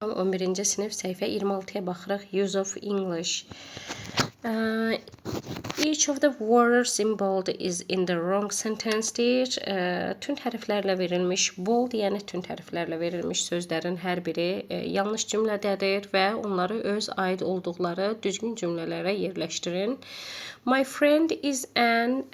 11-ci sinif səhifə 26-ya baxırıq. Use of English. Each of the words in bold is in the wrong sentence deyir. Tünd hərflərlə verilmiş, bold yəni tünd hərflərlə verilmiş sözlərin hər biri yanlış cümlədədir və onları öz aid olduqları düzgün cümlələrə yerləşdirin. My friend is an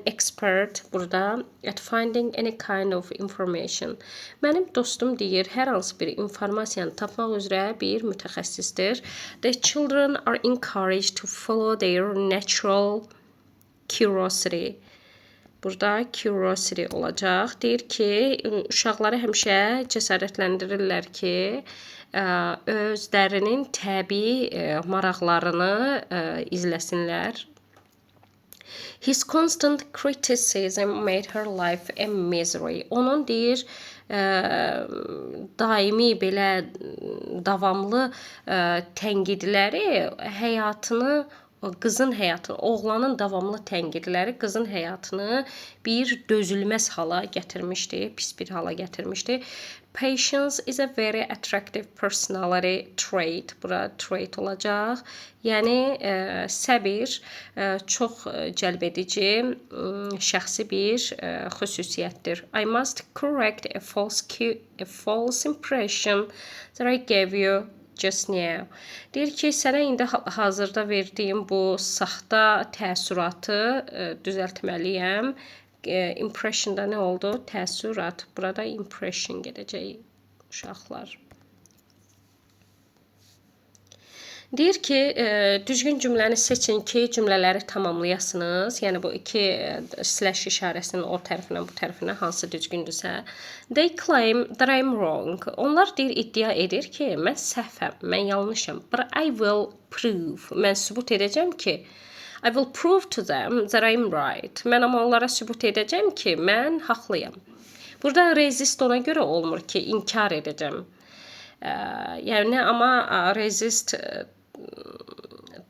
expert burada at finding any kind of information. Mənim dostum deyir, hər hansı bir informasiyanı tapmaq üzrə bir mütəxəssisdir. The children are encouraged to follow their natural curiosity. Burada curiosity olacaq. Deyir ki, uşaqları həmişə cəsarətləndirirlər ki, özlərinin təbii maraqlarını izləsinlər. His constant criticism made her life a misery. Onun deyir, daimi belə davamlı tənqidləri həyatını, qızın həyatını, oğlanın davamlı tənqidləri qızın həyatını bir dözülməz hala gətirmişdi, pis bir hala gətirmişdi. Patience is a very attractive personality trait. Bura trait olacaq. Yəni səbir çox cəlbedici şəxsi bir xüsusiyyətdir. I must correct a false impression that I gave you just now. Deyir ki, sənə indi hazırda verdiyim bu saxta təəssüratı düzəltməliyəm. Impression'da nə oldu? Təəssürat. Burada impression gedəcək uşaqlar. Deyir ki, düzgün cümləni seçin ki, cümlələri tamamlayasınız. Yəni bu iki slash işarəsinin o tərəfinə, bu tərəfinə hansı düzgündürsə. They claim that I'm wrong. Onlar deyir, iddia edir ki, mən səhvəm, mən yanlışam. But I will prove. Mən sübut edəcəm ki, I will prove to them that I'm right. Mən amma onlara sübut edəcəm ki, mən haqlıyam. Burada resist ona görə olmur ki, inkar edəcəm. Yəni amma resist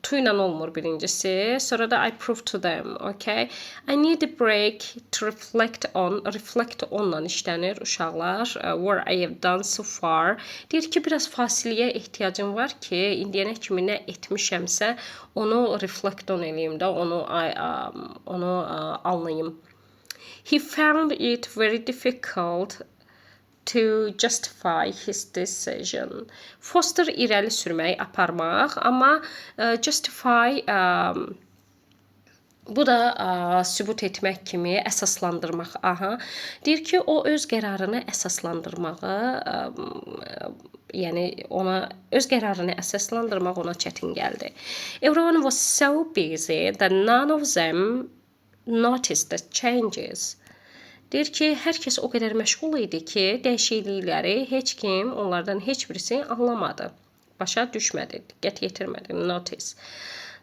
to ilə olmur birincisi. Sonra da I prove to them, okay? I need a break to reflect onla işlənir uşaqlar. What I have done so far. Deyir ki, biraz fasiləyə ehtiyacım var ki, indiyənə kimi nə etmişəmsə, onu reflect on eləyim də, onu anlayım. He found it very difficult to justify his decision. Foster irəli sürmək, aparmaq, amma justify bu da sübut etmək kimi, əsaslandırmaq. Deyir ki, o öz qərarını əsaslandırmağı, yəni ona öz qərarını əsaslandırmaq ona çətin gəldi. Everyone was so busy that none of them noticed the changes. Deyir ki, hər kəs o qədər məşğul idi ki, dəyişiklikləri heç kim, onlardan heç birisi anlamadı. Başa düşmədi, diqqət yetirmədi, notice.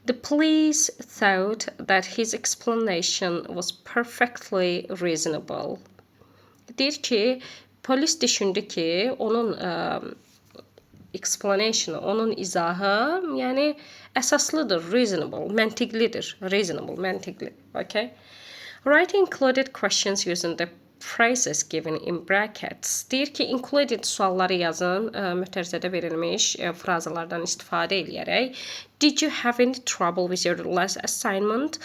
The police thought that his explanation was perfectly reasonable. Deyir ki, polis düşündü ki, onun explanation, onun izahı, yəni əsaslıdır, reasonable, məntiqlidir, reasonable, məntiqli, okay? Write included questions using the phrases given in brackets. Deyir ki, included sualları yazın, mötərizədə verilmiş frazalardan istifadə edərək. Did you have any trouble with your last assignment?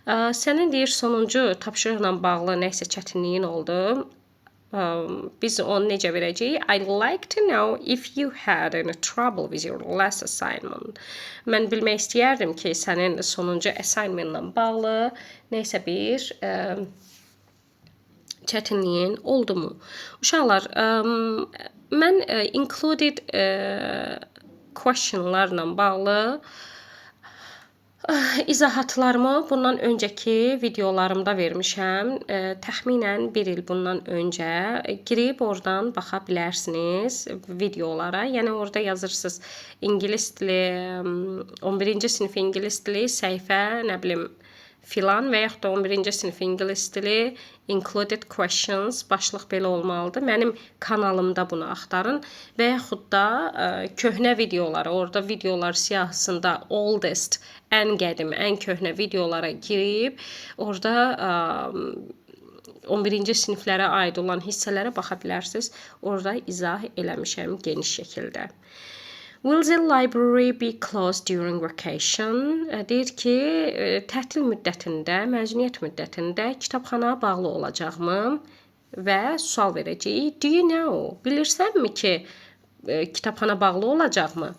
Sənin deyir, sonuncu tapşırıqla bağlı nəysə çətinliyin oldu. Biz onu necə verəcəyik? I'd like to know if you had any trouble with your last assignment. Mən bilmək istəyərdim ki, sənin sonuncu assignmentla bağlı nəysə bir çətinliyin oldu mu? Uşaqlar, mən included questionlarla bağlı izahatlarımı bundan öncəki videolarımda vermişəm. Təxminən bir il bundan öncə girib oradan baxa bilərsiniz videolara. Yəni orada yazırsınız ingilis dili, 11-ci sinif ingilis dili, səhifə, nə bilim, filan və yaxud da 11-ci sinif ingilis dili, included questions, başlıq belə olmalıdır. Mənim kanalımda bunu axtarın və yaxud da köhnə videoları, orada videolar siyahısında oldest, ən qədim, ən köhnə videolara girib, orada 11-ci siniflərə aid olan hissələrə baxa bilərsiniz. Orada izah eləmişəm geniş şəkildə. Will the library be closed during vacation? Deyir ki, tətil müddətində, məzuniyyət müddətində kitabxana bağlı olacaqmı? Və sual verəcəyik. Do you know? Bilirsənmi ki, kitabxana bağlı olacaqmı?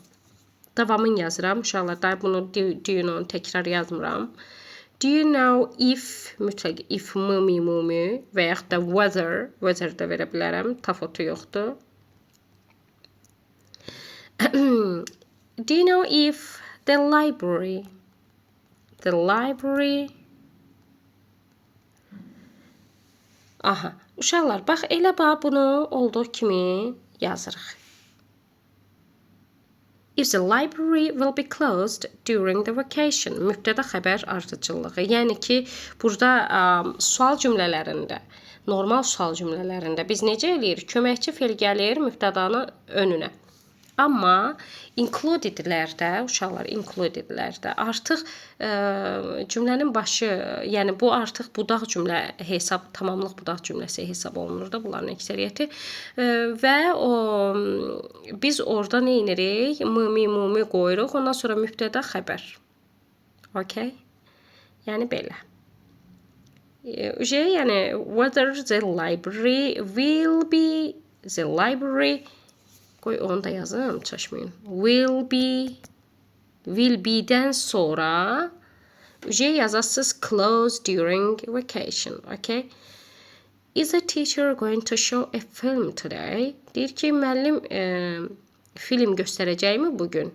Davamını yazıram. Uşaqlar, da bunu do you know təkrar yazmıram. Do you know if, mütləq if mü və yaxud da weather da verə bilərəm. Tafotu yoxdur. Do you know if the library Aha, uşaqlar, bax elə bunu olduğu kimi yazırıq. If the library will be closed during the vacation. Mübtəda xəbər ardıcıllığı. Yəni ki, burada sual cümlələrində, normal sual cümlələrində biz necə eləyirik? Köməkçi fe'l gəlir mübtədanın önünə. Amma includedlərdə, uşaqlar, includedlərdə artıq cümlənin başı, yəni bu artıq budaq cümlə hesab, tamamlıq budaq cümləsi hesab olunur da bunların əksəriyyəti. Və biz orada nə edirik? Mü qoyuruq, ondan sonra mübtəda xəbər. Okay? Yəni belə. Yəni whether the library will be, the library qoy onu da yazım, çaşmayın. Will be-dən sonra yazasınız close during vacation. Okay? Is the teacher going to show a film today? Deyir ki, müəllim film göstərəcəkmi bugün?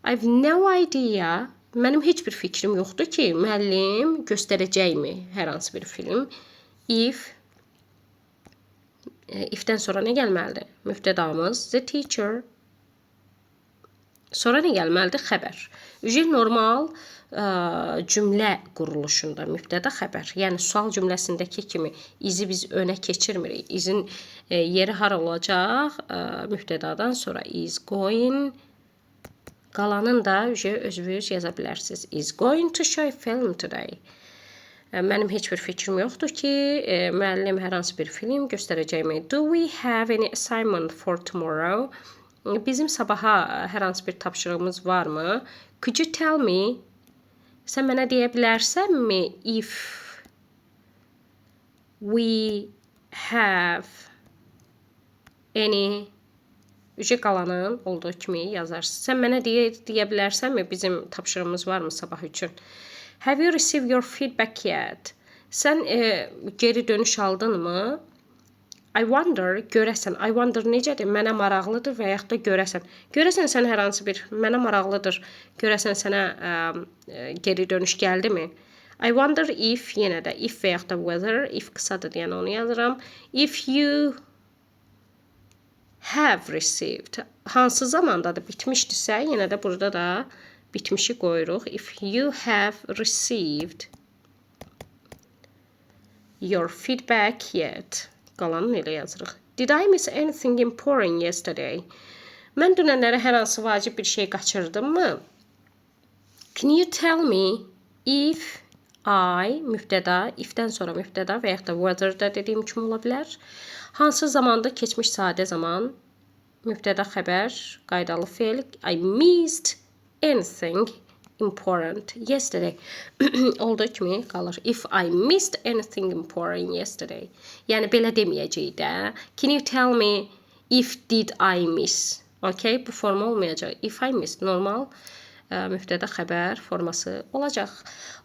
I've no idea. Mənim heç bir fikrim yoxdur ki, müəllim göstərəcəkmi hər hansı bir film. If-dən sonra nə gəlməlidir? Mübtədamız the teacher. Sonra nə gəlməlidir? Xəbər. Normal cümlə quruluşunda mübtəda xəbər. Yəni sual cümləsindəki kimi izi biz önə keçirmirik. İzin yeri hara olacaq? Mübtədadan sonra is going. Qalanın da özünüz yaza bilərsiniz. Is going to show a film today. Mənim heç bir fikrim yoxdur ki, müəllim hər hansı bir film göstərəcəkmi? Do we have any assignment for tomorrow? Bizim sabaha hər hansı bir tapşırığımız varmı? Could you tell me? Sən mənə deyə bilərsənmi if we have any qalanın olduğu kimi yazarsınız. Sən mənə deyə bilərsənmi bizim tapşırığımız varmı sabah üçün? Have you received your feedback yet? Sən geri dönüş aldınmı? I wonder, görəsən. I wonder necədir? Mənə maraqlıdır və yaxud da görəsən. Görəsən sən hər hansı bir, mənə maraqlıdır. Görəsən sənə geri dönüş gəldimi? I wonder if, yenə də if və yaxud da whether, if qısadır deyən onu yazıram. If you have received. Hansı zamandadır bitmişdirsə, yenə də burada da bitmişi qoyuruq. If you have received your feedback yet. Qalanını elə yazırıq. Did I miss anything important yesterday? Mən dünənlərə hər hansı vacib bir şey qaçırdım mı? Can you tell me if I, mübtəda, if-dən sonra mübtəda və yaxud da whether-da dediyim kimi ola bilər. Hansı zamanda? Keçmiş sadə zaman. Mübtəda xəbər, qaydalı fe'l. I missed anything important yesterday. Olduğu kimi qalır. If I missed anything important yesterday. Yəni belə deməyəcək də. Can you tell me if did I miss? Okay, bu forma olmayacaq. If I missed, normal mübtəda xəbər forması olacaq.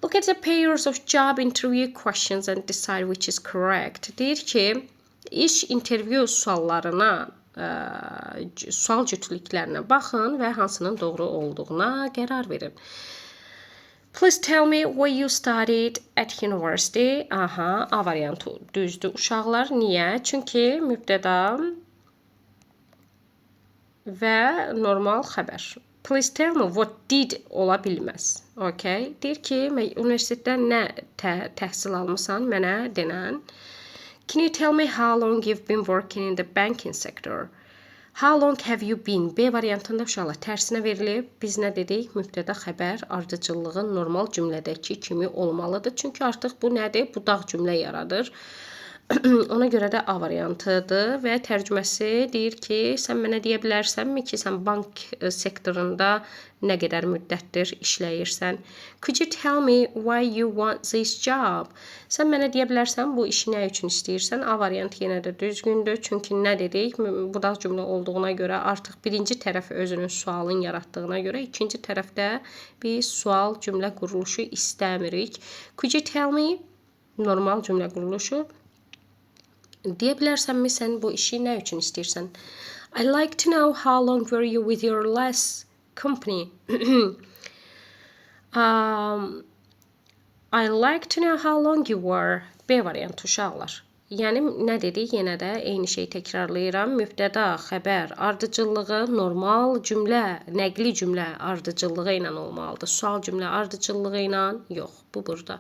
Look at the pairs of job interview questions and decide which is correct. Deyir ki, iş intervyu suallarına, sual cütlüklərinə baxın və hansının doğru olduğuna qərar verin. Please tell me where you studied at university. Aha, A variantı düzdür uşaqlar. Niyə? Çünki mübtəda və normal xəbər. Please tell me what did ola bilməz. Okay? Deyir ki, universitetdə nə təhsil almısan mənə denən. Can you tell me how long you've been working in the banking sector? How long have you been? B variantında uşaqlar tərsinə verilib. Biz nə dedik? Mübtəda xəbər ardıcıllığın normal cümlədəki kimi olmalıdır. Çünki artıq bu nədir? Budaq cümlə yaradır. Ona görə də A variantıdır və tərcüməsi deyir ki, sən mənə deyə bilərsənmi ki, sən bank sektorunda nə qədər müddətdir işləyirsən? Could you tell me why you want this job? Sən mənə deyə bilərsən bu işi nə üçün istəyirsən? A variantı yenə də düzgündür. Çünki nə dedik? Budaq cümlə olduğuna görə artıq birinci tərəf özünün sualın yaratdığına görə ikinci tərəfdə biz sual cümlə quruluşu istəmirik. Could you tell me? Normal cümlə quruluşu. Deyə bilərsənmi sən bu işi nə üçün istəyirsən? I'd like to know how long were you with your last company? I'd like to know how long you were. B variantı uşaqlar. Yəni nə dedik? Yenə də eyni şeyi təkrarlayıram. Mübtəda, xəbər, ardıcıllığı normal cümlə, nəqli cümlə ardıcıllığı ilə olmalıdır. Sual cümlə ardıcıllığı ilə yox. Bu burada.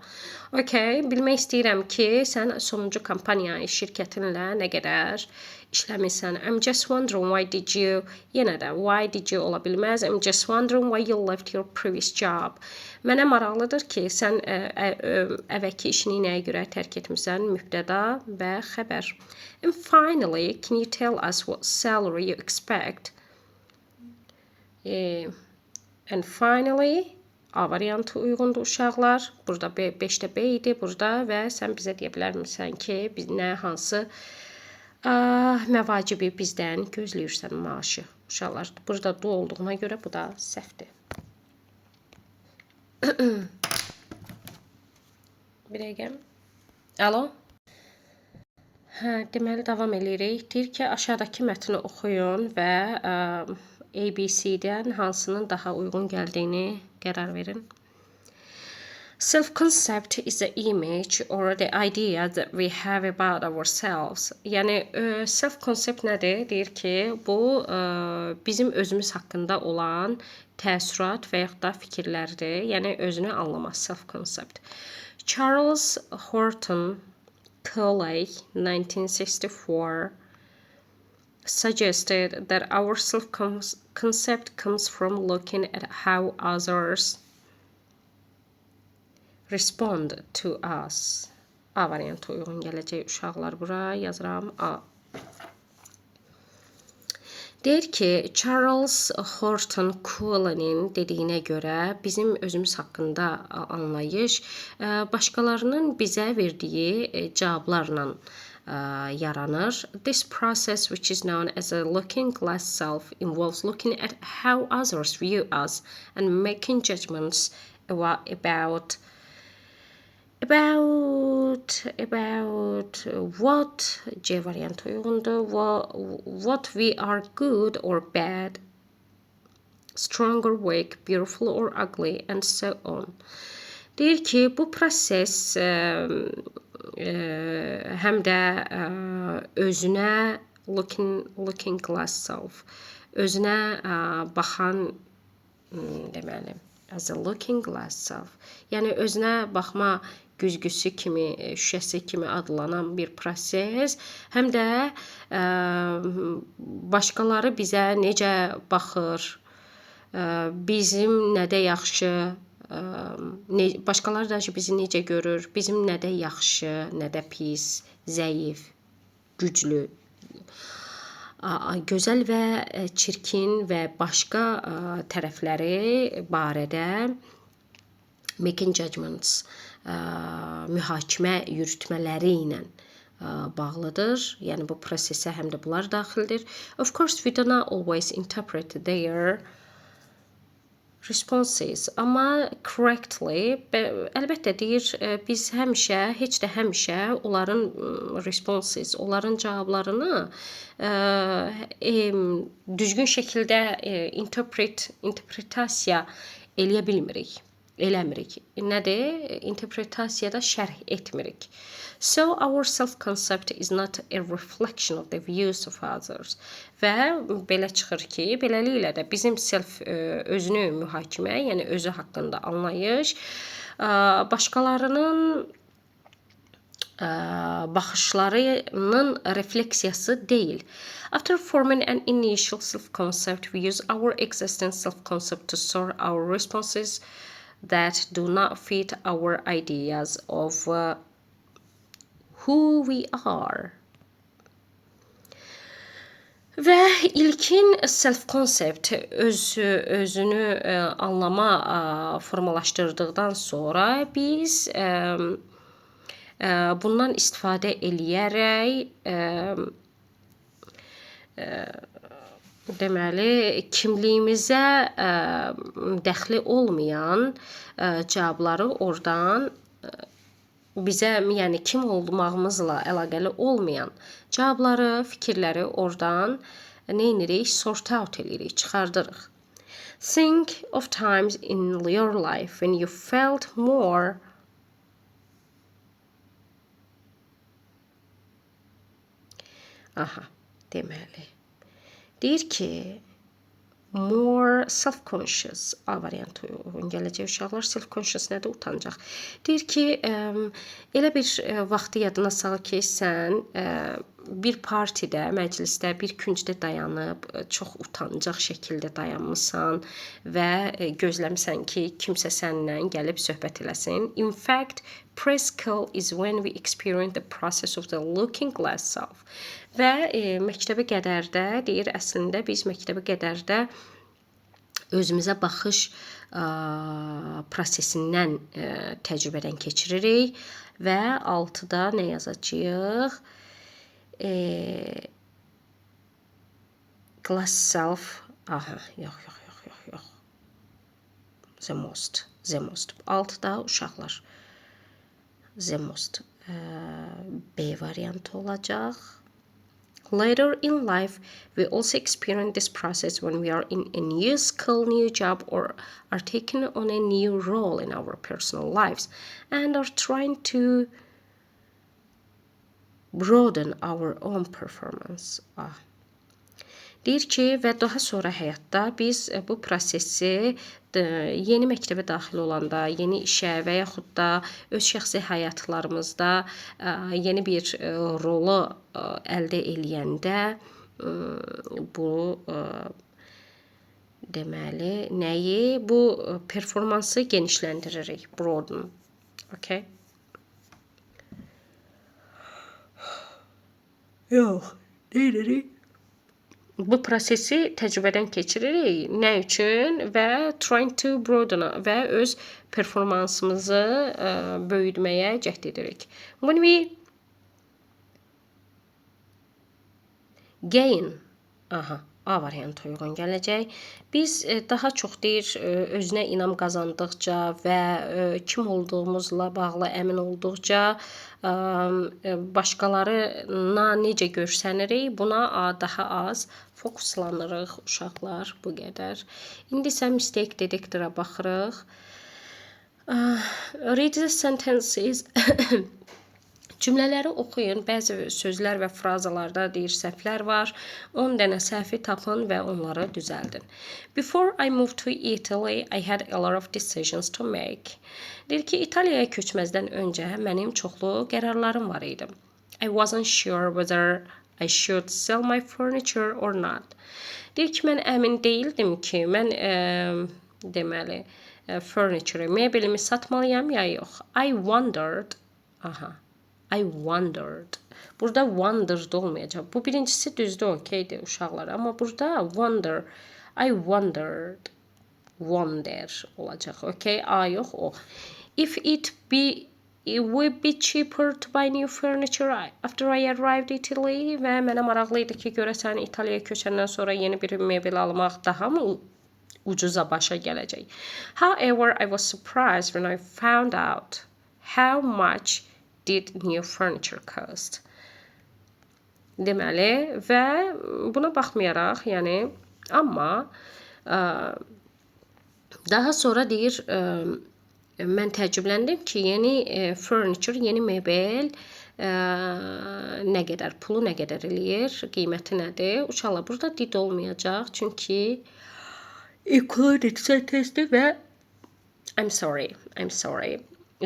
Okay, bilmək istəyirəm ki, sən sonuncu kampaniya şirkətinlə nə qədər işləmirsən. I'm just wondering why did you, yenə də why did you ola bilməz. I'm just wondering why you left your previous job. Mənə maraqlıdır ki, sən əvvəlki işini nəyə görə tərk etmisən? Mübtəda və xəbər. And finally, can you tell us what salary you expect? And finally, A variantı uyğundur uşaqlar. Burada 5-də B idi burada və sən bizə deyə bilərmisən ki, biz nə hansı məvacibi bizdən gözləyirsən maaşı. Uşaqlar, burada du olduğuna görə bu da səhvdir. Bir dəqiqə. Alo? Deməli, davam edirik. Deyir ki, aşağıdakı mətni oxuyun və ABC-dən hansının daha uyğun gəldiyini qərar verin. Self-concept is the image or the idea that we have about ourselves. Yəni, self-concept nədir? Deyir ki, bu bizim özümüz haqqında olan təəssürat və yaxud da fikirlərdir. Yəni, özünü anlama, self-concept. Charles Horton Cooley, 1964, suggested that our self-concept comes from looking at how others respond to us. A variantı uyğun gələcək uşaqlar, bura yazıram A. Deyir ki, Charles Horton Cooley'nin dediyinə görə bizim özümüz haqqında anlayış başqalarının bizə verdiyi cavablarla yaranır. This process, which is known as a looking glass self, involves looking at how others view us and making judgments about what C variantı uyğundur, what we are good or bad, strong or weak, beautiful or ugly, and so on. Deyir ki, bu proses həm də özünə looking glass self, özünə baxan deməli, as a looking glass self. Yəni özünə baxma güzgüsü kimi, şüşəsi kimi adlanan bir proses, həm də başqaları bizə necə baxır, bizim nədə yaxşı, başqaları da bizi necə görür, bizim nədə yaxşı, nədə pis, zəif, güclü, gözəl və çirkin və başqa tərəfləri barədə making judgments, mühakimə yürütmələri ilə bağlıdır. Yəni bu prosesə həm də bunlar daxildir. Of course, we do not always interpret their responses, amma correctly, əlbəttə deyir, biz həmişə, heç də həmişə onların responses, onların cavablarını düzgün şəkildə interpretasiya eləyə bilmirik. Eləmirik. Nədir? İnterpretasiyada şərh etmirik. So our self-concept is not a reflection of the views of others. Və belə çıxır ki, beləliklə də bizim özünü mühakimə, yəni özü haqqında anlayış, başqalarının baxışlarının refleksiyası deyil. After forming an initial self-concept, we use our existing self-concept to sort our responses that do not fit our ideas of who we are. Və ilkin self-concept özünü anlama formalaşdırdıqdan sonra biz bundan istifadə eləyərək deməli kimliyimizə dəxli olmayan cavabları oradan bizə, yəni kim olmağımızla əlaqəli olmayan cavabları, fikirləri oradan nə edirik? Sort out edirik, çıxardırıq. Think of times in your life when you felt more deməli. Deyir ki, more self-conscious variantı uyğun gələcək uşaqlar. Self-conscious nədir? Utancaq. Deyir ki, elə bir vaxtı yadına sal ki, sən bir partidə, məclisdə, bir küncdə dayanıb, çox utancaq şəkildə dayanmısan və gözləmirsən ki, kimsə səninlə gəlib söhbət eləsin. In fact, pre-school is when we experience the process of the looking glass self. Və məktəbə qədərdə, deyir, əslində biz məktəbə qədərdə özümüzə baxış prosesindən təcrübədən keçiririk və altıda nə yazacağıq? Glass self, yox. The most. Altıda uşaqlar. The most. B variantı olacaq. Later in life, we also experience this process when we are in a new skill, new job, or are taking on a new role in our personal lives and are trying to broaden our own performance. Deyir ki, və daha sonra həyatda biz bu prosesi yeni məktəbə daxil olanda, yeni işə və yaxud da öz şəxsi həyatlarımızda yeni bir rolu əldə eləyəndə bu deməli nəyi? Bu performansı genişləndiririk, broaden. Okay? Yox, deyirik. Bu prosesi təcrübədən keçiririk. Nə üçün? Və trying to broaden və öz performansımızı böyütməyə cəhd edirik. When we gain, A variantı uyğun gələcək. Biz daha çox deyir, özünə inam qazandıqca və kim olduğumuzla bağlı əmin olduqca başqalarına necə görsənirik, buna daha az fokuslanırıq uşaqlar, bu qədər. İndi isə mistake detectora baxırıq. Read the sentences. Cümlələri oxuyun. Bəzi sözlər və frazalarda deyir səhvlər var. 10 dənə səhvi tapın və onları düzəldin. Before I moved to Italy, I had a lot of decisions to make. Deyir ki, İtaliyaya köçməzdən öncə mənim çoxlu qərarlarım var idi. I wasn't sure whether I should sell my furniture or not. Deyir ki, mən əmin deyildim ki, mən deməli furniture, mebelimi satmalıyam ya yox. I wondered. I wondered. Burada wondered olmayacaq. Bu birincisi düzdür, okeydir uşaqlar. Amma burada wonder. I wondered. Wonder olacaq. Okay? A yox, o. If it would be cheaper to buy new furniture after I arrived in Italy. Və mənə maraqlı idi ki, görəsən İtaliyaya köçəndən sonra yeni bir mebel almaq daha mı ucuza başa gələcək? However, I was surprised when I found out how much did new furniture cost. Deməli, və buna baxmayaraq, yəni, amma daha sonra deyir, mən təəccübləndim ki, yeni furniture, yeni mebel nə qədər, pulu nə qədər eləyir, qiyməti nədir? Uşaqlar, burada did olmayacaq, çünki included sentence-dir və I'm sorry.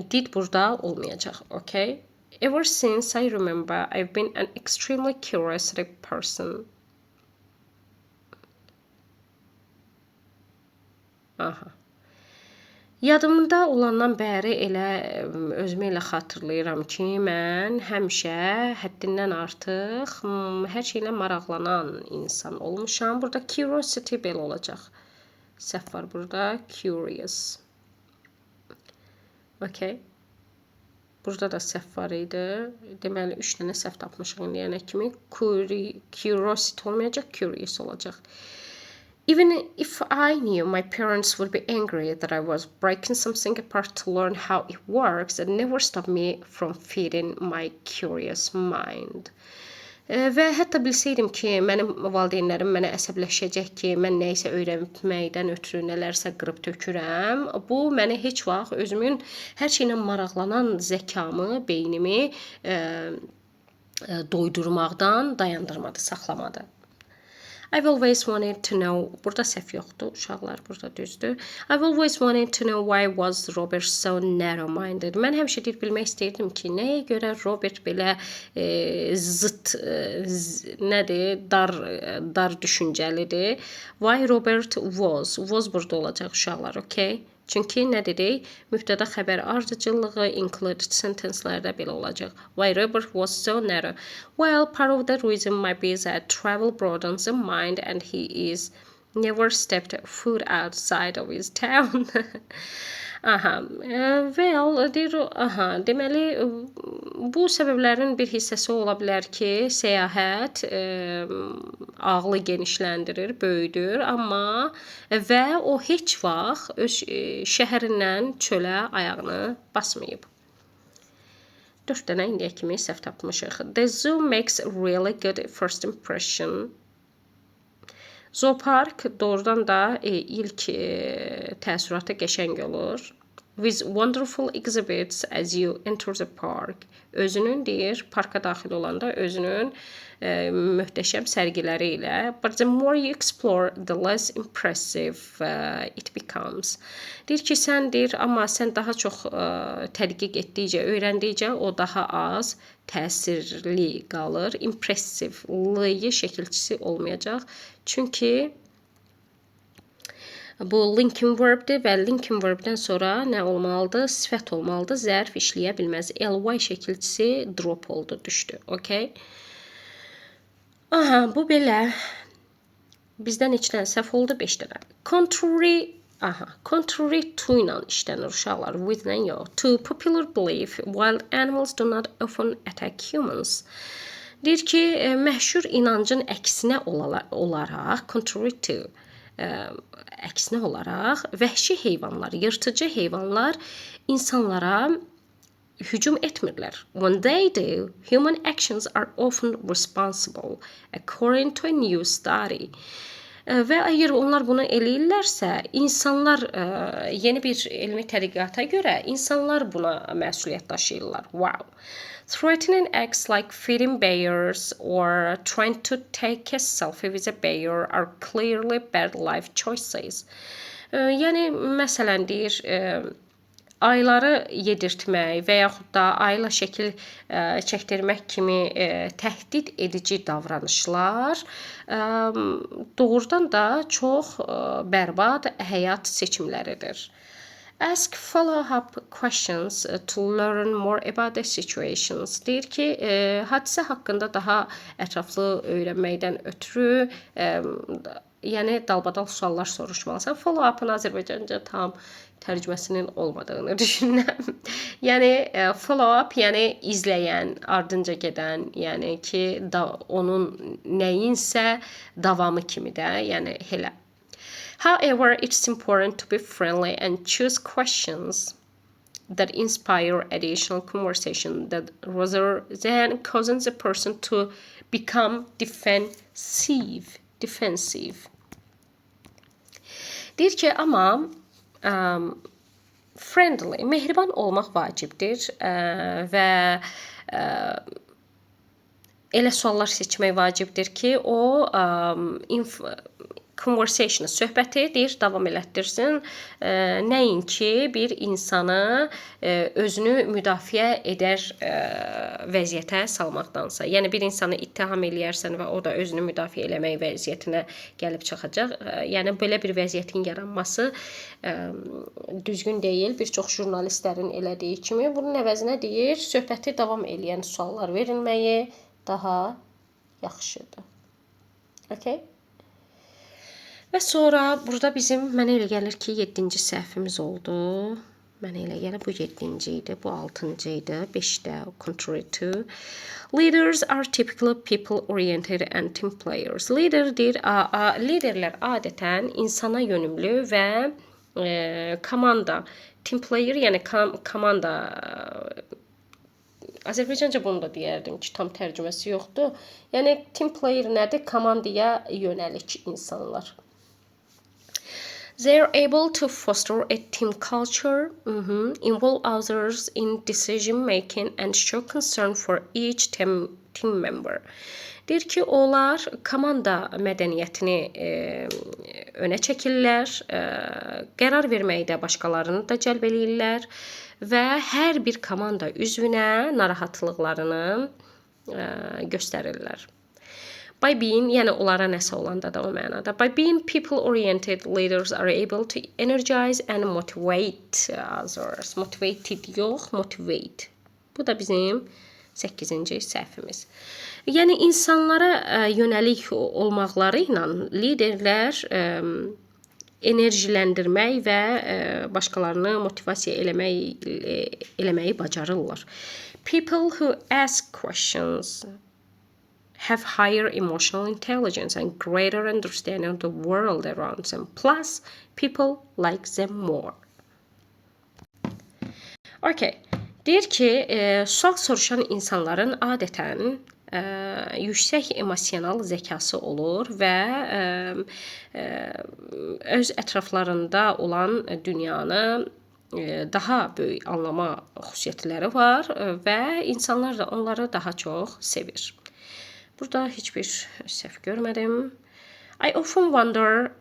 Did burada olmayacaq, okay? Ever since I remember, I've been an extremely curious person. Yadımda olandan bəri elə özümü elə xatırlayıram ki, mən həmişə həddindən artıq hər şeylə maraqlanan insan olmuşam. Burada curiosity belə olacaq. Səhv var burada. Curious. Okay. Burada da səhv var idi. Deməli 3 dənə səhv tapmışıq indiyənə kimi. Curiosity olmayacaq, curious olacaq. Even if I knew my parents would be angry that I was breaking something apart to learn how it works, it never stopped me from feeding my curious mind. Və hətta bilsəydim ki, mənim valideynlərim mənə əsəbləşəcək ki, mən nəyisə öyrənməkdən ötürü nələrsə qırıb tökürəm, bu məni heç vaxt özümün hər şeylə maraqlanan zəkamı, beynimi doydurmaqdan dayandırmadı, saxlamadı. I've always wanted to know, burada səhv yoxdur, uşaqlar, burada düzdür. I've always wanted to know why was Robert so narrow-minded. Mən həmişə bilmək istəyirdim ki, nəyə görə Robert belə zıt, nədir, dar düşüncəlidir. Why Robert was burada olacaq uşaqlar, okay? Çünki nə dedik? Mübtəda xəbər ardıcıllığı included sentencelərdə belə olacaq. Why Robert was so narrow? Well, part of the reason might be that travel broadens the mind and he is never stepped foot outside of his town. Deməli, bu səbəblərin bir hissəsi ola bilər ki, səyahət ağlı genişləndirir, böyüdür, amma və o heç vaxt öz şəhərindən çölə ayağını basmayıb. 4 dənə indiyə kimi səhv tapmışıq. The zoo makes a really good first impression. Zoopark doğrudan da ilk təəssüratı qəşəng olur. With wonderful exhibits as you enter the park. Özünün deyir, parka daxil olanda özünün möhtəşəm sərgiləri ilə. But the more you explore, the less impressive it becomes. Deyir ki, sən deyir, amma sən daha çox tədqiq etdikcə, öyrəndikcə o daha az təsirli qalır. Impressive-lığı şəkilçisi olmayacaq. Çünki bu linking verbdir və linking verbdən sonra nə olmalıdır? Sifət olmalıdır. Zərf işləyə bilməz. Ly şəkilçisi drop oldu, düşdü. Okay? Bu belə. Bizdən 2 dənə səhv oldu, 5 dənə. Contrary to ilə işlənir uşaqlar. With ilə yox. To popular belief, wild animals do not often attack humans. Deyir ki, məşhur inancın əksinə olaraq, contrary to, əksinə olaraq, vəhşi heyvanlar, yırtıcı heyvanlar insanlara hücum etmirlər. When they do, human actions are often responsible, according to a new study. Və əgər onlar bunu eləyirlərsə, insanlar, yeni bir elmi tədqiqata görə, insanlar buna məsuliyyət daşıyırlar. Wow! Threatening acts like feeding bears or trying to take a selfie with a bear are clearly bad life choices. Yəni, məsələn deyir, ayları yedirtmək və yaxud da ayla şəkil çəkdirmək kimi təhdid edici davranışlar doğrudan da çox bərbad həyat seçimləridir. Ask follow-up questions to learn more about the situations. Deyir ki, hadisə haqqında daha ətraflı öyrənməkdən ötürü, yəni dalbadal suallar soruşmalısan. Follow-up'ın Azərbaycanca tam tərcüməsinin olmadığını düşünürəm. Yəni follow-up, yəni izləyən, ardınca gedən, yəni ki, onun nəyinsə davamı kimi də, yəni elə. However, it's important to be friendly and choose questions that inspire additional conversation that rather than causing the person to become defensive. Deyir ki, amma friendly, mehriban olmaq vacibdir və elə suallar seçmək vacibdir ki, o conversation söhbəti deyir davam elətdirsin. Nəinki bir insanı özünü müdafiə edər vəziyyətə salmaqdansa. Yəni bir insanı ittiham eləyərsən və o da özünü müdafiə eləmək vəziyyətinə gəlib çıxacaq. Yəni belə bir vəziyyətin yaranması düzgün deyil. Bir çox jurnalistlərin elədiyi kimi bunun əvəzinə deyir, söhbəti davam eləyən suallar verilməyi daha yaxşıdır. Okay? Və sonra burada bizim mənə elə gəlir ki, 7-ci səhvimiz oldu. Mənə elə gəlir bu 7-ci idi, bu 6-cı idi, 5-də contrary to. Leaders are typically people-oriented and team players. Liderlər adətən insana yönümlü və komanda, team player, yəni komanda. Azərbaycanca bunu da deyərdim ki, tam tərcüməsi yoxdur. Yəni team player nədir? Komandaya yönəlik insanlar. They are able to foster a team culture, involve others in decision making and show concern for each team member. Deyir ki, onlar komanda mədəniyyətini önə çəkirlər, qərar verməkdə başqalarını da cəlb eləyirlər və hər bir komanda üzvünə narahatlıqlarını göstərirlər. By being, yəni onlara nəsə olanda da o mənada. By being people-oriented, leaders are able to energize and motivate others. Motivated yox, motivate. Bu da bizim 8-ci səhvimiz. Yəni insanlara yönəlik olmaqları ilə liderlər enerjiləndirmək və başqalarını motivasiya eləməyi bacarırlar. People who ask questions have higher emotional intelligence and greater understanding of the world around them. Plus, people like them more. Okay. Deyir ki, sual soruşan insanların adətən yüksək emosional zəkası olur və öz ətraflarında olan dünyanı daha böyük anlama xüsusiyyətləri var və insanlar da onları daha çox sevir. Burada heç bir səhv görmədim. I often wonder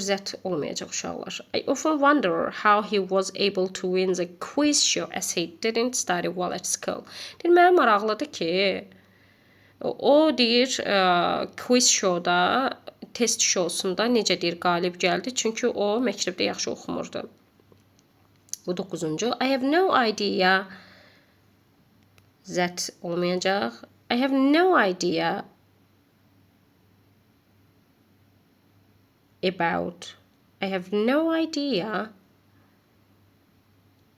that olmayacaq uşaqlar. I often wonder how he was able to win the quiz show as he didn't study well at school. Deyir, mənə maraqlıdır ki, o deyir quiz showda, test showsunda necə deyir qalib gəldi. Çünki o məktəbdə yaxşı oxumurdu. Bu 9-cu. I have no idea that olmayacaq. I have no idea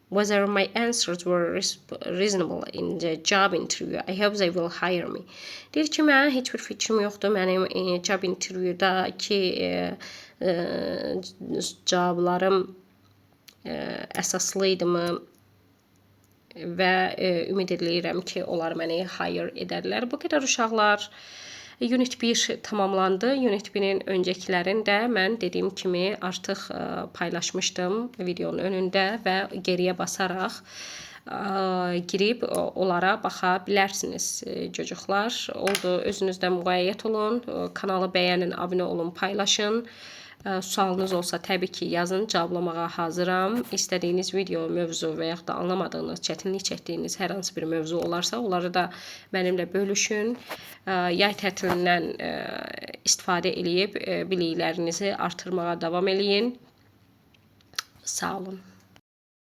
whether my answers were reasonable in the job interview. I hope they will hire me. Deyir ki, mən heç bir fikrim yoxdur. Mənim job interviewda ki cavablarım əsaslı idimi və ümid edirəm ki, onlar məni hire edərlər. Bu qədər uşaqlar. Unit 1 tamamlandı. Unit 1-in öncəkilərində mən dediyim kimi artıq paylaşmışdım videonun önündə və geriyə basaraq girib onlara baxa bilərsiniz çocuqlar. Oldu, özünüzdən müğayyət olun, kanalı bəyənin, abunə olun, paylaşın. Sualınız olsa təbii ki yazın, cavablamağa hazıram. İstədiyiniz video, mövzu və yaxud da anlamadığınız, çətinlik çəkdiyiniz hər hansı bir mövzu olarsa, onları da mənimlə bölüşün. Yay tətilindən istifadə edib biliklərinizi artırmağa davam eləyin. Sağ olun.